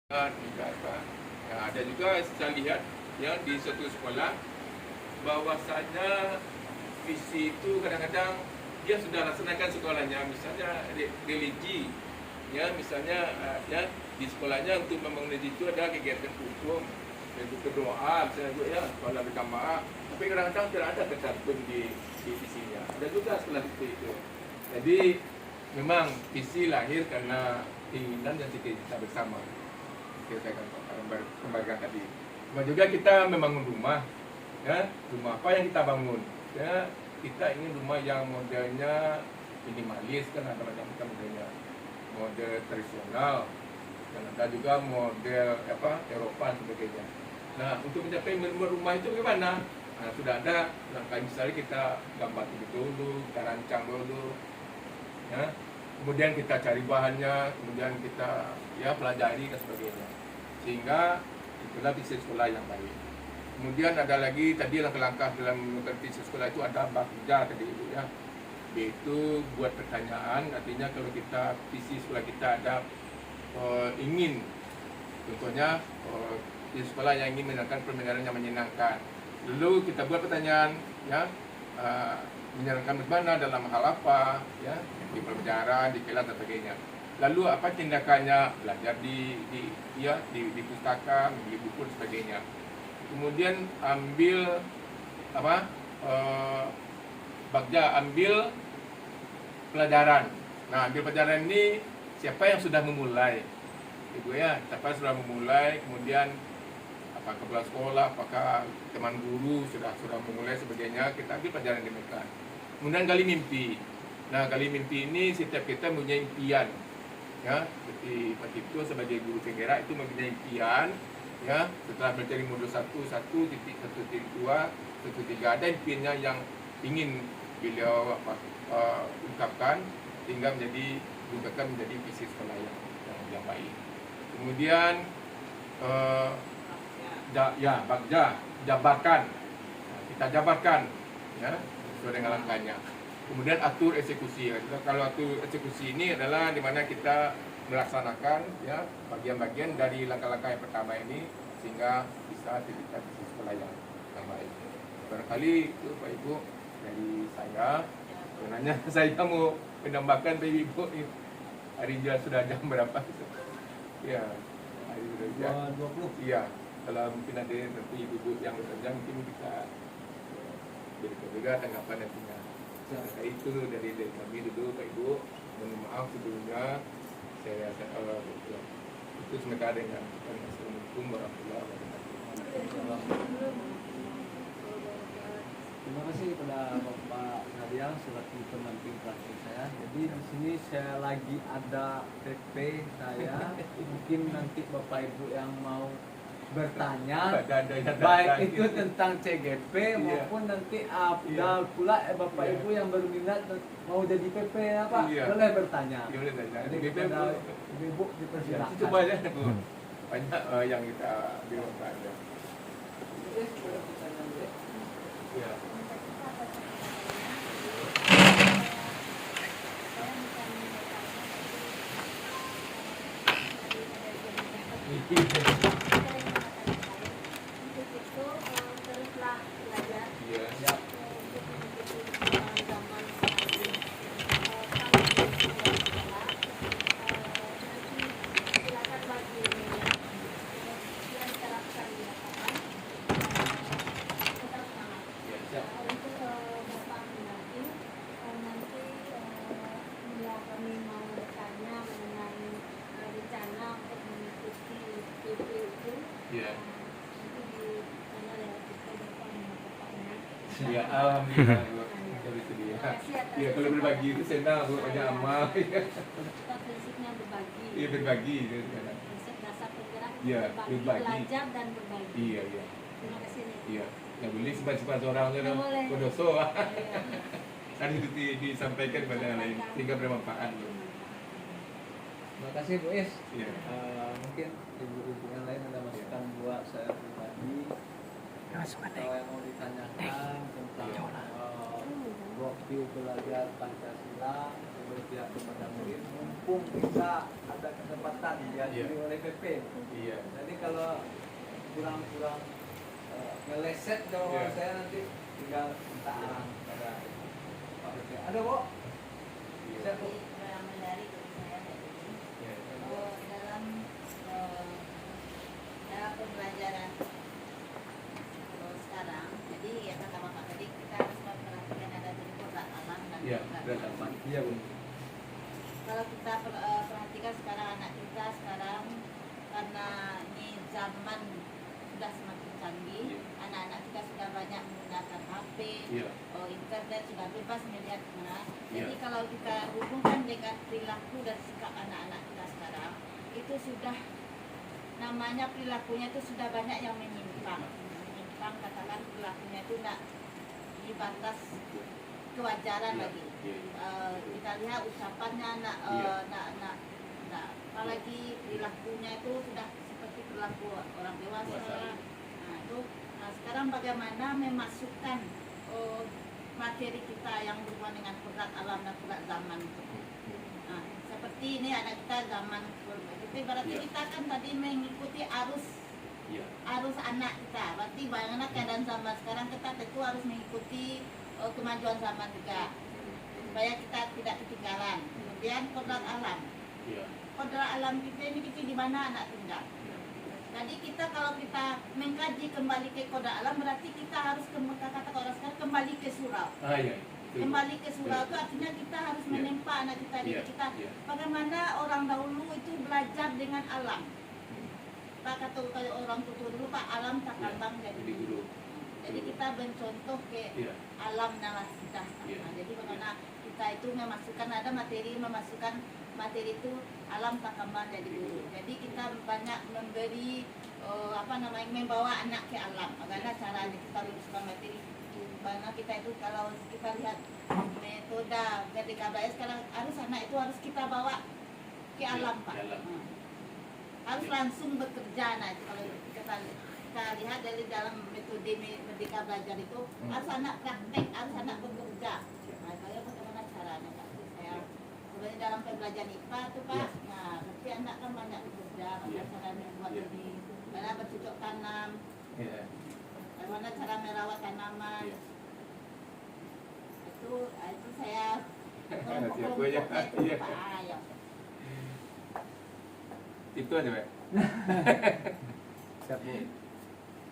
juga apa. Ya, ada juga saya lihat yang di suatu sekolah bahwasanya visi itu kadang-kadang dia sudah laksanakan sekolahnya, misalnya religi, ya misalnya ya di sekolahnya untuk membangun itu ada kegiatan hukum, untuk berdoa, misalnya ya sekolah berjamaah, tapi kadang-kadang tidak ada tercantum di visinya. Ada juga sekolah itu. Jadi memang visi lahir karena keinginan dan cita-cita bersama. Kita akan kembalikan tadi. Cuma juga kita membangun rumah, ya rumah apa yang kita bangun? Ya kita ingin rumah yang modelnya minimalis, kan ada macam-macam modelnya, model tradisional, dan ada juga model apa Eropa dan sebagainya. Nah untuk mencapai rumah itu bagaimana? Nah, sudah ada langkah, misalnya kita gambar dulu, kita rancang dulu, ya. Kemudian kita cari bahannya, kemudian kita ya pelajari dan sebagainya, sehingga itulah visi sekolah yang baik. Kemudian ada lagi tadi langkah-langkah dalam visi sekolah itu ada bakja tadi itu ya, yaitu buat pertanyaan. Artinya kalau kita visi sekolah kita ada ingin, contohnya di sekolah yang ingin menyenangkan permainan yang menyenangkan, lalu kita buat pertanyaan ya, menyenangkan bagaimana, dalam hal apa ya, di pelajaran, di kelas dan sebagainya. Lalu apa tindakannya? Belajar di pustaka, membeli buku dan sebagainya. Kemudian ambil apa? Bagja ambil pelajaran. Nah, ambil pelajaran ini siapa yang sudah memulai? Ibu ya, siapa yang sudah memulai, kemudian apakah kepala sekolah, apakah teman guru sudah memulai sebagainya, kita ambil pelajaran di mereka. Kemudian gali mimpi. Nah, gali mimpi ini setiap kita mempunyai impian. Ya, seperti Pak Cipto sebagai guru penggerak itu mempunyai impian. Ya, setelah belajar modul 1.1.2, 1.3 ada impiannya yang ingin beliau ungkapkan sehingga diungkapkan menjadi visi sekolah yang baik. Kemudian bagja, jabarkan. Nah, kita jabarkan ya, sesuai dengan langkahnya. Kemudian atur eksekusi. Kalau atur eksekusi ini adalah di mana kita melaksanakan ya bagian-bagian dari langkah-langkah yang pertama ini sehingga bisa tercipta visi sekolah yang baik. Barangkali itu Pak Ibu dari saya. Sebenarnya saya mau menambahkan Pak Ibu, hari sudah jam berapa? Ya, hari sudah jam 20. Iya. Kalau mungkin ada nanti ibu-ibu yang bekerja mungkin bisa berikan juga tanggapan nantinya. Nah, itu dari kami dulu Pak Ibu. Mohon maaf sebelumnya saya itu sementara dengan Assalamualaikum warahmatullahi wabarakatuh. Terima kasih kepada Bapak Nadia selaku pendamping praktik saya. Jadi di sini saya lagi ada PP saya. Mungkin nanti Bapak Ibu yang mau bertanya, baik itu tentang CGP maupun nanti Abdal pula Bapak Ibu yang berminat mau jadi PP apa boleh bertanya. Jadi kepada Ibu dipersilakan. Coba aja banyak yang kita bingung ada. Ya. Teruslah belajar. Iya. Silakan bagi yang terapkan di lapangan. Tetap semangat. Untuk Bapak pendamping nanti bila kami mau bertanya mengenai rencana untuk mengikuti PP itu. Iya. Ya, ya alhamdulillah Bu. Ya kalau berbagi itu senang Bu, banyak amal. kita prinsipnya berbagi. Iya berbagi itu sekarang. Prinsip dasar penggerak Iya, berbagi. belajar dan berbagi. Iya. Terima kasih nih. Iya. Nggak boleh simpan seorang itu Nggak boleh. kodoso. Iya. Kan itu disampaikan kepada yang lain sehingga bermanfaat. Terima kasih Bu Is. Iya. Mungkin ibu-ibu yang lain ada masukan buat saya pribadi atau yang mau ditanyakan tentang waktu belajar Pancasila. berpihak kepada murid, mumpung kita ada kesempatan dihadiri Iya. oleh PP. Iya. Jadi kalau kurang-kurang ngeleset kalau Iya. saya nanti tinggal minta arahan pada Pak PP. Ada kok? Iya. Saya kok. Yang menarik bagi saya dari ini, Iya. dalam dalam pembelajaran sekarang, jadi ya kata Bapak tadi kita harus memperhatikan ada dari kodrat alam dan Iya, kodrat kodrat zaman. Iya, Bu. Kalau kita perhatikan sekarang anak kita sekarang, karena ini zaman sudah semakin canggih, Iya. anak-anak kita sudah banyak menggunakan HP, Iya. internet, sudah bebas melihat mana. Jadi Iya. kalau kita hubungkan dengan perilaku dan sikap anak-anak kita sekarang, itu sudah namanya perilakunya itu sudah banyak yang menyimpang. Menyimpang, katakan perilakunya itu tidak di batas kewajaran Iya. lagi. Iya. Kita lihat ucapannya Iya. apalagi perilakunya itu sudah seperti perilaku orang dewasa. Dewasa. Nah, sekarang bagaimana memasukkan materi kita yang berhubungan dengan kodrat alam dan kodrat zaman itu. Nah, seperti ini anak kita zaman itu berarti Iya. kita kan tadi mengikuti arus Iya. anak kita. Berarti bagaimana keadaan zaman sekarang kita tentu harus mengikuti kemajuan zaman juga supaya kita tidak ketinggalan. Kemudian kodrat alam. Iya. Kodrat alam kita ini di mana anak tinggal. Jadi kita kalau kita mengkaji kembali ke kodrat alam berarti kita harus kata orang sekarang kembali ke surau. Ah, iya. Betul. Kembali ke surau itu artinya kita harus Iya. menempa anak kita Iya. kita. Iya. Bagaimana orang dahulu itu belajar dengan alam. Pak kata orang tua dulu Pak, alam tak Iya. kambang jadi Jadi guru. guru. Jadi kita mencontoh ke Iya. alam nawasidah. Iya. Nah, jadi bagaimana kita itu memasukkan ada memasukkan materi itu alam tak kambang jadi guru. Jadi kita banyak memberi membawa anak ke alam. Bagaimana caranya kita luruskan materi itu. Bagaimana kita itu kalau kita lihat metode Merdeka Belajar sekarang harus anak itu harus kita bawa ke alam Pak. Ke alam. Harus Iya. langsung bekerja. Nah itu kalau kita lihat dari dalam metode Merdeka Belajar itu harus anak praktek, harus anak bekerja. Nah kalau bagaimana caranya Pak? Saya sebenarnya dalam pembelajaran IPA itu Pak, Iya. nah berarti anak kan banyak bekerja, Iya. bagaimana cara membuat Iya. ini, bagaimana bercocok tanam, Iya. bagaimana cara merawat tanaman. Iya. Itu saya Nanti aku aja. kelompoknya itu Iya. Pak. Ya. Itu aja, Pak. Siap, Bu.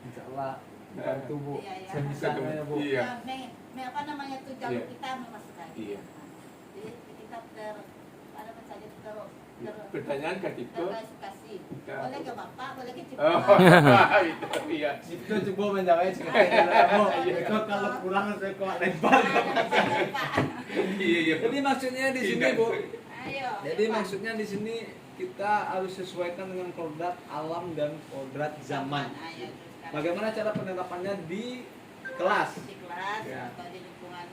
Insya Allah dibantu, Bu. Iya, iya. Sebisanya ya, Bu. Iya. Apa namanya tuh jalur Iya. kita memasukkan. Iya. Jadi kita ada saja Pertanyaan Kak Tito. terklasifikasi. Kita- Boleh ke Bapak, boleh ke Cipta. Oh, itu iya. Itu coba menjawab sekali. Bu. Itu kalau kurang saya kok lempar. Iya, iya. Jadi maksudnya di sini, Bu. Ayo. Jadi Pak. maksudnya di sini kita harus sesuaikan dengan kodrat alam dan kodrat zaman. Ayo, sekarang. Bagaimana cara penerapannya di kelas? Di kelas Ya. atau di lingkungan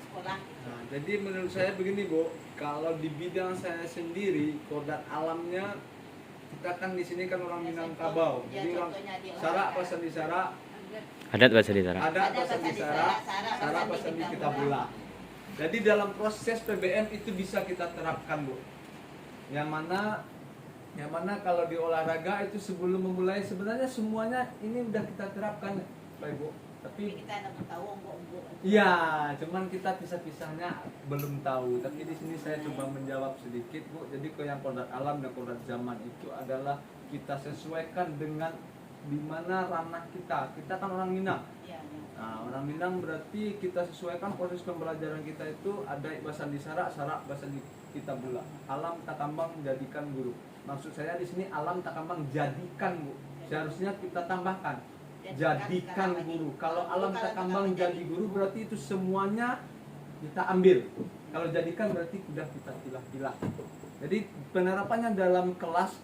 sekolah. Nah, jadi menurut saya begini, Bu, kalau di bidang saya sendiri kodrat alamnya kita kan di sini kan orang Ya, Minangkabau, ya, jadi orang contohnya di Sara olahraga. apa Sandi Sara, Adat bahasa di sana. ada apa Sandi Sara, Sara apa Sandi kita bola. Jadi dalam proses PBM itu bisa kita terapkan, Bu. Yang mana kalau di olahraga itu sebelum memulai sebenarnya semuanya ini udah kita terapkan, Pak Ibu. Tapi Tapi kita tidak tahu ombok-ombok. iya, cuman kita pisah-pisahnya belum tahu. Tapi di sini saya coba menjawab sedikit, Bu. Jadi ke yang kodrat alam dan kodrat zaman itu adalah kita sesuaikan dengan di mana ranah kita. Kita kan orang Minang. Iya, iya. Nah, orang Minang berarti kita sesuaikan proses pembelajaran kita itu ada bahasa di Sara, Sara bahasa di kita bula. Alam takambang jadikan guru. Maksud saya di sini alam takambang jadikan, Bu. Seharusnya kita tambahkan jadikan guru. Kalau alam takambang jadi guru berarti itu semuanya kita ambil. Kalau jadikan berarti sudah kita pilah-pilah. Jadi penerapannya dalam kelas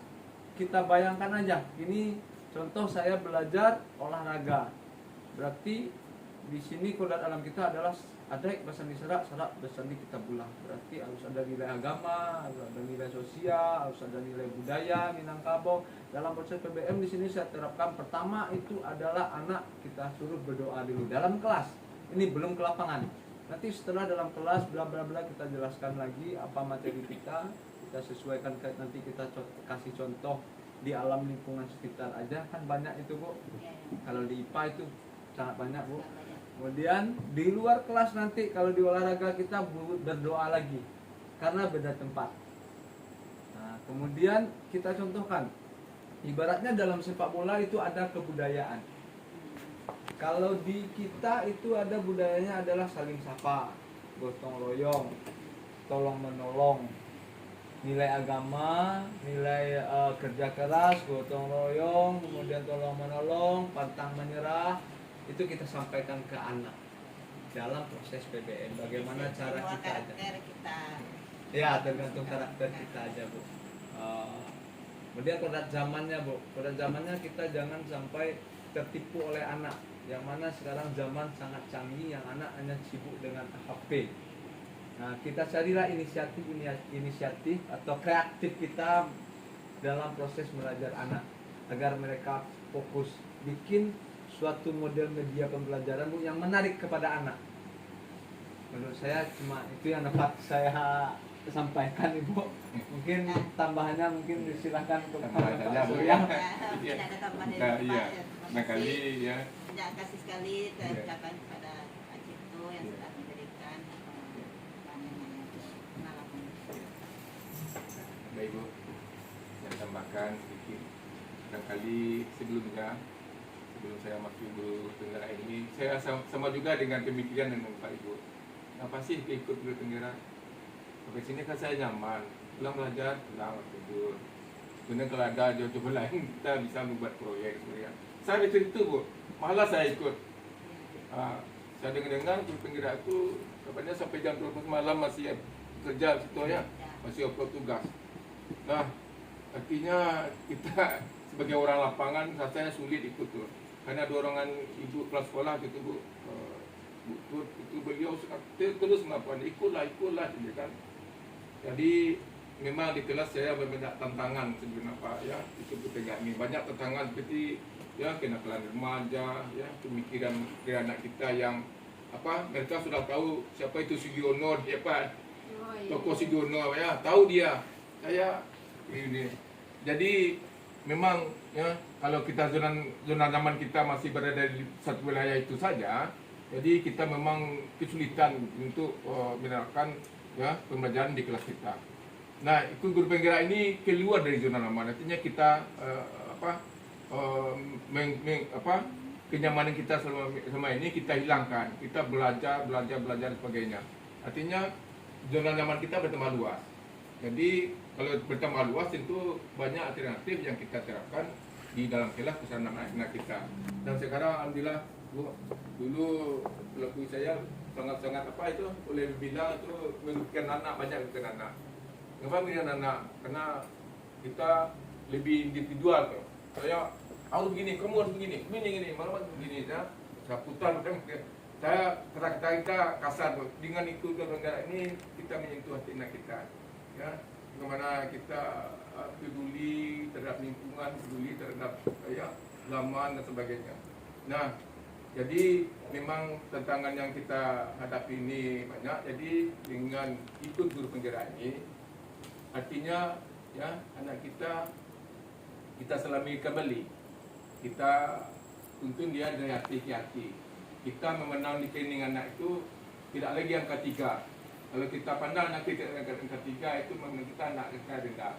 kita bayangkan aja. Ini contoh saya belajar olahraga. Berarti di sini kodrat alam kita adalah ada bahasa Sara, Sara bahasa kita bulah. Berarti harus ada nilai agama, harus ada nilai sosial, harus ada nilai budaya Minangkabau. Dalam proses PBM di sini saya terapkan pertama itu adalah anak kita suruh berdoa dulu dalam kelas. Ini belum ke lapangan. Nanti setelah dalam kelas bla bla bla kita jelaskan lagi apa materi kita sesuaikan nanti kita kasih contoh di alam lingkungan sekitar aja kan banyak itu Bu. Ya, Kalau di IPA itu sangat banyak Bu. ya, banyak. Kemudian di luar kelas nanti kalau di olahraga kita berdoa lagi karena beda tempat. Nah, kemudian kita contohkan ibaratnya dalam sepak bola itu ada kebudayaan. Kalau di kita itu ada budayanya adalah saling sapa, gotong royong, tolong menolong, nilai agama, nilai kerja keras, gotong royong, kemudian tolong menolong, pantang menyerah, itu kita sampaikan ke anak dalam proses PBM. Bagaimana cara Semua kita aja? karakter kita. Ya, tergantung karakter kita aja Bu. Kemudian kodrat zamannya Bu, kodrat zamannya kita jangan sampai tertipu oleh anak. Yang mana sekarang zaman sangat canggih, yang anak hanya sibuk dengan HP. Nah, kita carilah inisiatif atau kreatif kita dalam proses belajar anak agar mereka fokus bikin suatu model media pembelajaran Bu yang menarik kepada anak. Menurut saya cuma itu yang dapat saya sampaikan Ibu. Mungkin tambahannya mungkin disilahkan untuk Tambahan saja, Bu, Surya. Tidak ada tambahan dari Nah, Bapak, iya. ya. Terima Nah kali kasih. ya Terima kasih sekali saya Iya. ucapkan kepada Pak Cipto yang Iya. sudah memberikan pengalaman. Baik Bu, saya tambahkan sedikit. Barangkali sebelum saya masuk Guru Tenggara ini, saya sama juga dengan demikian dengan Pak Ibu. Apa sih ikut Guru Tenggara? Sampai sini kan saya nyaman, pulang belajar, pulang tidur. Kemudian kalau ada jodoh lain, kita bisa membuat proyek sebenarnya. Saya itu Bu, malah saya ikut. Saya dengar Guru Tenggara itu katanya sampai jam 12 malam masih kerja situ ya, masih upload tugas. Nah, artinya kita sebagai orang lapangan rasanya sulit ikut tuh. Karena dorongan ibu kelas sekolah gitu Bu, Bu Tut, itu beliau terus melakukan ikutlah gitu kan. Jadi memang di kelas saya banyak tantangan sebenarnya Pak ya, itu Tenggara ini banyak tantangan seperti ya kenakalan remaja, ya pemikiran dari anak kita yang mereka sudah tahu siapa itu Sugiono, siapa tokoh Sugiono ya, tahu dia. Saya ini. Jadi memang ya kalau kita zona nyaman kita masih berada di satu wilayah itu saja, jadi kita memang kesulitan untuk menerapkan ya pembelajaran di kelas kita. Nah, ikut Guru Penggerak ini keluar dari zona nyaman. Artinya kita kenyamanan kita selama ini kita hilangkan. Kita belajar dan sebagainya. Artinya zona nyaman kita bertambah luas. Jadi kalau bertambah luas tentu banyak alternatif yang kita terapkan di dalam kelas bersama anak-anak kita. Dan sekarang alhamdulillah Bu, dulu lagu saya sangat-sangat boleh bilang itu merugikan anak, banyak merugikan anak. Kenapa merugikan anak? Karena kita lebih individual tuh. Saya harus begini, kamu harus begini, malam begini ya. Saya putar saya kata-kata kita kasar tuh. Dengan ikut Tenggara ini kita menyentuh hati anak kita. Ya, bagaimana kita peduli terhadap lingkungan, peduli terhadap zaman dan sebagainya. Nah, jadi memang tantangan yang kita hadapi ini banyak. Jadi dengan ikut Guru Penggerak ini, artinya ya anak kita selami kembali. Kita tuntun dia dari hati ke hati. Kita memenang di training anak itu tidak lagi angka 3. Kalau kita pandang anak kita angka 3 itu memang kita anak kita rendah.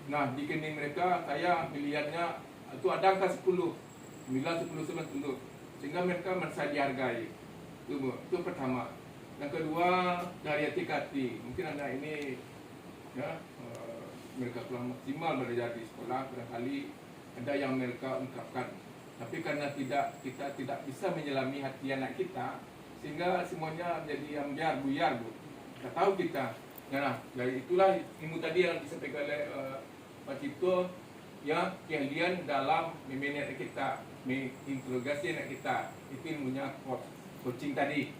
Nah, di training mereka saya melihatnya itu ada angka 10, 9, 10, 10. Sehingga mereka merasa dihargai. Itu pertama. Yang kedua dari hati ke hati. Mungkin anak ini ya mereka kurang maksimal belajar di sekolah, barangkali ada yang mereka ungkapkan. Tapi karena kita tidak bisa menyelami hati anak kita, sehingga semuanya menjadi yang buyar Bu. Kita tahu kita. Nah, dari itulah ilmu tadi yang disampaikan oleh Pak Cipto, ya keahlian dalam memanage kita, menginterogasi anak kita. Itu ilmunya coaching tadi.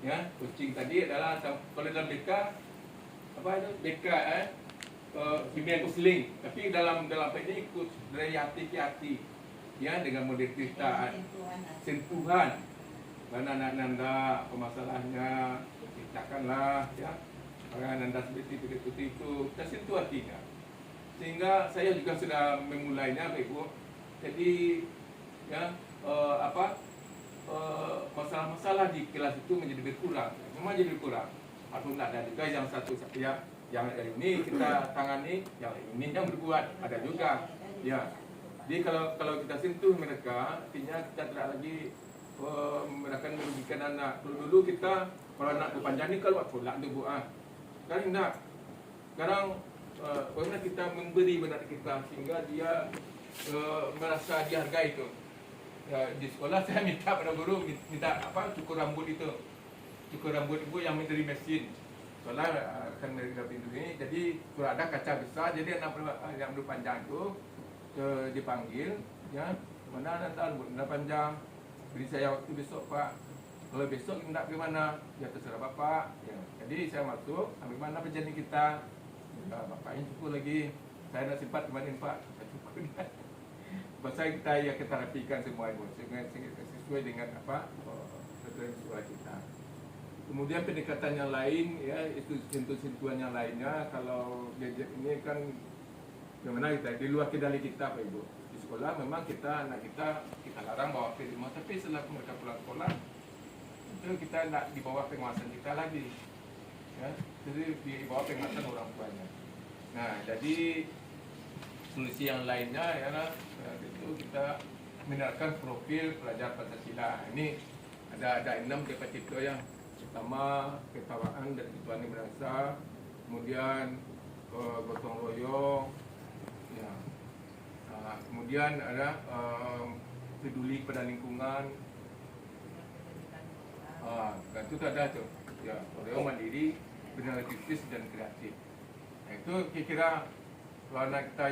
Ya, coaching tadi adalah kalau dalam BK BK bimbingan konseling, tapi dalam ini ikut dari hati ke hati, ya dengan model cerita sentuhan, mana anak nanda apa masalahnya, takkanlah ya orang Anda seperti itu kita sentuh hatinya. Sehingga saya juga sudah memulainya Bapak Ibu. Jadi ya masalah-masalah di kelas itu menjadi berkurang. Memang jadi berkurang. Ataupun ada juga yang satu yang ini kita tangani, yang ini yang berbuat, ada juga. Ya. Jadi kalau kita sentuh mereka, artinya kita tidak lagi mereka merugikan anak. Dulu kita kalau anak berpanjang ni kalau tolak tu Bu. Sekarang tidak. Sekarang bagaimana kita memberi benar kita sehingga dia merasa dihargai itu. Di sekolah saya minta pada guru minta cukur rambut itu. Cukur rambut ibu yang dari mesin. Soalnya akan mereka pintu ini. Jadi kalau ada kaca besar, jadi anak yang berpanjang itu dipanggil, ya mana anak rambut panjang. Beri saya waktu besok Pak. Kalau besok tidak bagaimana? Ya terserah Bapak. Ya. Jadi saya masuk, ambil mana perjanjian kita. Bapaknya cukup lagi. Saya nak sempat kemarin Pak. Cukup. Pasal kita rapikan semua itu sesuai dengan sesuai kita. Kemudian pendekatan yang lain, ya itu sentuh-sentuhan yang lainnya. Kalau gadget ini kan bagaimana kita di luar kendali kita Pak Ibu. Di sekolah memang anak kita larang bawa ke rumah, tapi setelah mereka pulang sekolah itu kita nak di bawah pengawasan kita lagi. Ya, jadi di bawah pengawasan orang tuanya. Nah, jadi solusi yang lainnya ialah itu kita mengenalkan profil pelajar Pancasila. Ini ada 6 tipe yang pertama ketawaan dan ketuhanan bangsa, kemudian gotong royong, ya. Kemudian ada peduli pada lingkungan. Itu ada tuh, ya, royong mandiri, berinovasi dan kreatif. Nah, itu kira-kira kalau anak kita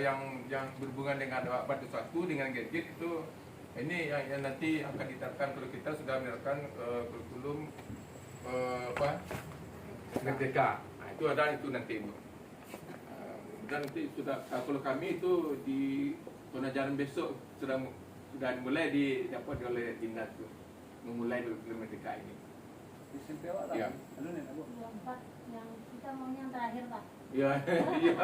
yang berhubungan dengan batu satu dengan gadget itu, ini yang nanti akan diterapkan kalau kita sudah menerapkan kurikulum merdeka. Nah, itu ada itu nanti Bu. Dan nanti sudah kalau kami itu di pengajaran besok sudah mulai dapat oleh dinas itu memulai kurikulum merdeka ini. SMP awak Ya. Anu nih Bu. Yang 4 yang kita maunya yang terakhir Pak. Ya, iya.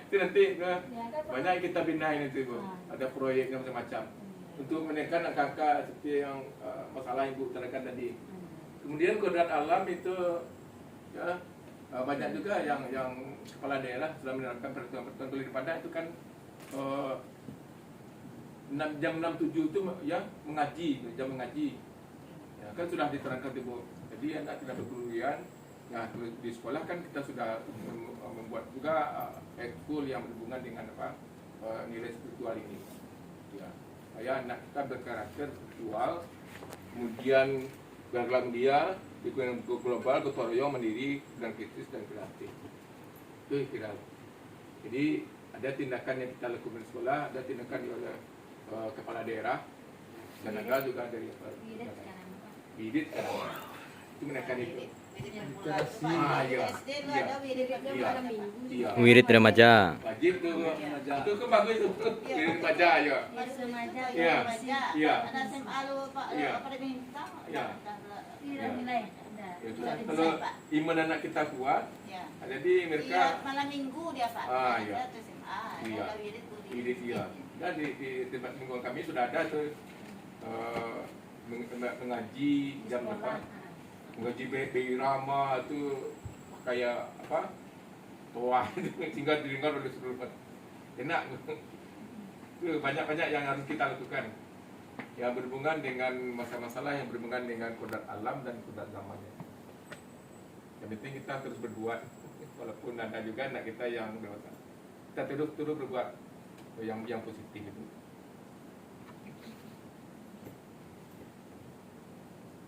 Itu nanti Ya, kan, Pak? banyak yang kita binain itu Bu. Ada proyek yang macam-macam untuk menekan angka-angka seperti yang masalah Ibu utarakan tadi. Kemudian kodrat alam itu ya banyak juga yang kepala daerah sudah menerapkan peraturan-peraturan. Kalau di Padang itu kan 6 jam 6-7 itu ya mengaji, jam mengaji. Ya, kan sudah diterangkan Ibu. Jadi anak tidak berkerugian. Nah, di sekolah kan kita sudah membuat juga ekskul yang berhubungan dengan nilai spiritual ini. Ya, supaya anak kita berkarakter spiritual, kemudian bergerak dia di global, gotong royong, mandiri, dan kritis dan kreatif. Itu kira. Jadi ada tindakan yang kita lakukan di sekolah, ada tindakan oleh kepala daerah, dan ada juga dari bidit sekarang. Itu menekan itu. Literasi. Iya. SD lu ada wirid malam minggu. Iya. Wirid remaja. Wajib tuh. Itu kan bagus itu. Wirid remaja ya. Pas remaja. Iya. Iya. Ada SMA lu Pak Iya. apa dia minta? Iya. Tidak nilai. Ada. Itu Iya. kalau iman anak kita kuat, Ya. jadi mereka Iya, malam minggu dia Pak. Iya. Ada SMA, Iya. ada wirid tuh. wirid iya. Dan di tempat lingkungan kami sudah ada tuh mengaji jam berapa? Mengaji BPI Rama itu kayak apa? Wah, tinggal didengar oleh seluruh enak. Itu banyak-banyak yang harus kita lakukan. Yang berhubungan dengan masalah-masalah yang berhubungan dengan kodrat alam dan kodrat zamannya. Yang penting kita terus berbuat, walaupun ada juga anak kita yang dewasa. Kita terus berbuat yang positif itu.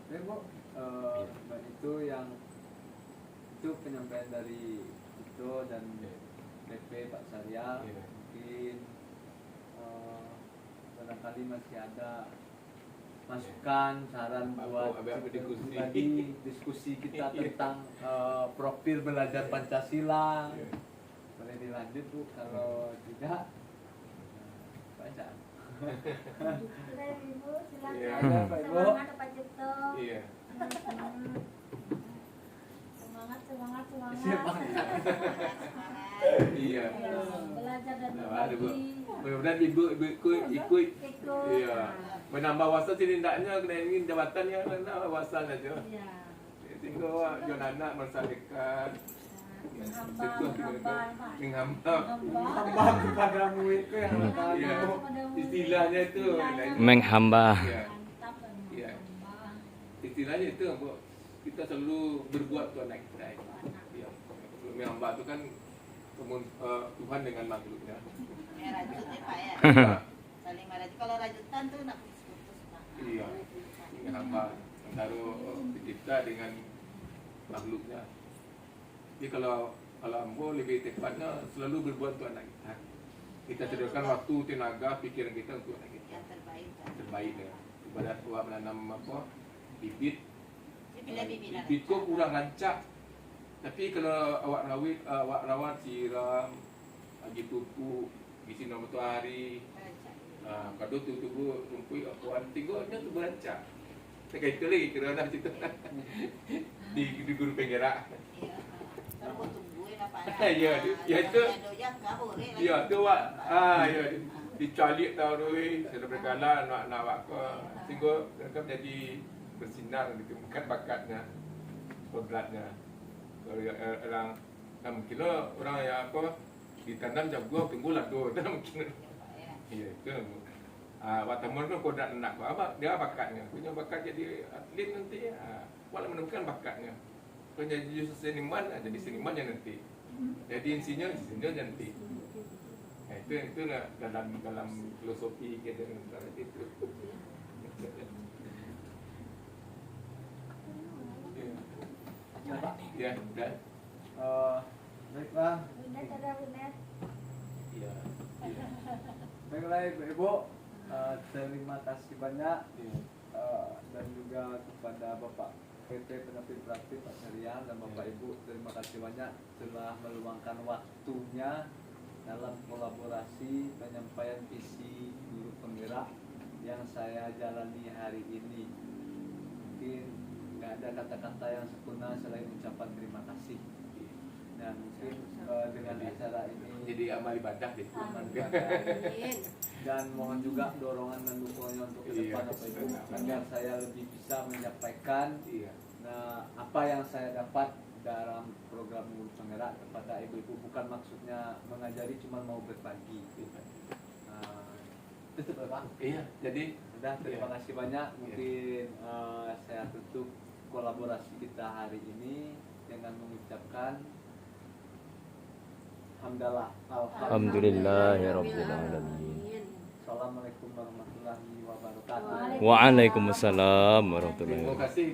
Bu, itu yang itu penyampaian dari itu dan BP Pak Syariah. Iya. Mungkin barangkali masih ada masukan, saran buat diskusi kita tentang profil belajar Pancasila. Iya. Boleh dilanjut Bu, kalau tidak baca. Sudah Ibu, silakan. Iya. Ada Pak Ibu. Selamat Pak Cipto. Iya. Semangat, semangat, semangat. Semangat. Iya. Ya, belajar dan Nah, ada, Bu. berbagi. Mudah-mudahan ibu ikut Ikut. iya, menambah wawasan setidaknya kena ingin jabatan yang menambah wawasan aja. Iya. Sehingga John anak meresahkan Menghamba, menghamba, menghamba. Hamba kepadamu itu yang Iya. pertama. Istilahnya itu. Menghamba. Iya. Mantap dan Iya. menghamba. Istilahnya itu, Bu. Kita selalu berbuat untuk anak kita. Iya. Menghamba itu kan Tuhan dengan makhluknya. Ya, rajut ya Pak ya. Iya. Saling merajut. Kalau rajutan tuh nak putus-putus Pak. Iya. Menghamba antara kita dengan makhluknya. Jadi kalau ambo lebih tepatnya selalu berbuat untuk anak kita. Kita sediakan waktu, tenaga, pikiran kita untuk anak kita. Yang terbaik Pak. Terbaik ya. Ibarat awak menanam apa? Bibit. Dia pilih bibinan. Bibit kok kurang rancak. Tapi kalau awak rawat, siram, bagi pupuk, isi sinar matahari, kado tubuh rumput akuan tinggalnya tu berancak. Kayak itu lagi kira dah situ. Di guru penggerak. Iya. Kalau tungguin apa? Iya, ya itu. Ya tu wak. Ya dicalik tahu doi, sudah berkala nak wak ke sehingga mereka menjadi bersinar ditemukan bakatnya, kodratnya. Kalau orang mungkin orang yang apa ditanam jago tunggulah tu mungkin. Iya itu. Watamun kan kodrat anak apa dia bakatnya, punya bakat jadi atlet nanti. Walau menemukan bakatnya. Kalau jadi seniman, jadi seniman yang nanti. Jadi insinyur nanti. Nah, itu dalam filosofi kita itu. Ya, Pak. Ya, dan Baiklah. Bunda, ada bunda. iya. Baiklah Ibu, terima kasih banyak Iya. dan juga kepada Bapak PT Penerbit Praktik Pak Syariah dan Bapak Ibu, terima kasih banyak telah meluangkan waktunya dalam kolaborasi penyampaian visi guru penggerak yang saya jalani hari ini. Mungkin nggak ada kata-kata yang sempurna selain ucapan terima kasih. Dan mungkin dengan acara ini Jadi amal ibadah deh. dan mohon juga dorongan dan dukungannya untuk ke depan Iya, Bapak Ibu benar. agar saya lebih bisa menyampaikan Iya. apa yang saya dapat dalam program guru penggerak kepada ibu-ibu. Bukan maksudnya mengajari, cuma mau berbagi. Tutup ya Pak. Iya, jadi Udah, terima Iya. kasih banyak. Mungkin saya tutup kolaborasi kita hari ini dengan mengucapkan hamdalah Alhamdulillahirrabbilalamin. Assalamualaikum warahmatullahi wabarakatuh. Waalaikumsalam warahmatullahi terima wabarakatuh. kasih